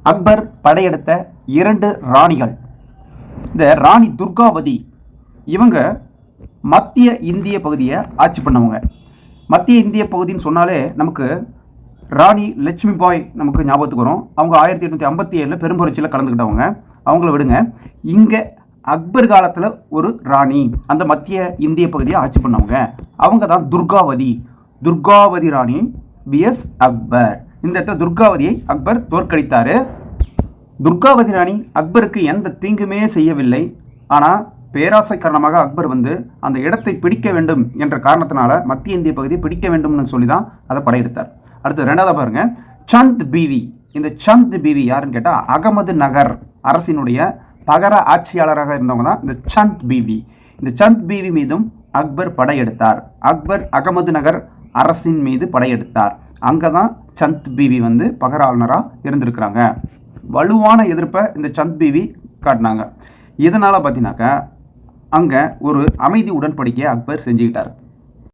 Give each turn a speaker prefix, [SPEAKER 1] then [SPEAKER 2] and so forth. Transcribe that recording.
[SPEAKER 1] அக்பர் படையெடுத்த 2 ராணிகள். இந்த ராணி துர்காவதி இவங்க மத்திய இந்திய பகுதியை ஆட்சி பண்ணவங்க. மத்திய இந்திய பகுதின்னு சொன்னாலே நமக்கு ராணி லட்சுமி பாய் நமக்கு ஞாபகத்துக்கு வரும். அவங்க 1857 பெரும்புரட்சியில் கலந்துக்கிட்டவங்க. அவங்கள விடுங்க. இங்கே அக்பர் காலத்தில் ஒரு ராணி அந்த மத்திய இந்திய பகுதியை ஆட்சி பண்ணவங்க. அவங்க தான் துர்காவதி. துர்காவதி ராணி விஎஸ் அக்பர். இந்த இடத்துல துர்காவதியை அக்பர் தோற்கடித்தார். துர்காவதி ராணி அக்பருக்கு எந்த தீங்குமே செய்யவில்லை. ஆனால் பேராசை காரணமாக அக்பர் அந்த இடத்தை பிடிக்க வேண்டும் என்ற காரணத்தினால மத்திய இந்திய பகுதியை பிடிக்க வேண்டும்னு சொல்லி தான் அதை படையெடுத்தார். அடுத்து 2வது பாருங்க, சந்த் பீவி. இந்த சந்த் பீவி யாருன்னு கேட்டால் அகமது நகர் அரசினுடைய பகர ஆட்சியாளராக இருந்தவங்க தான் இந்த சந்த் பீவி. இந்த சந்த் பீவி மீதும் அக்பர் படையெடுத்தார். அக்பர் அகமது நகர் அரசின் மீது படையெடுத்தார். அங்கே தான் சந்த் பீவி பகர ஆளுநராக இருந்திருக்கிறாங்க. வலுவான எதிர்ப்பை இந்த சந்த் பீவி காட்டினாங்க. இதனால் பார்த்தீங்கன்னாக்கா அங்கே ஒரு அமைதி உடன்படிக்கையை அக்பர் செஞ்சுக்கிட்டார்.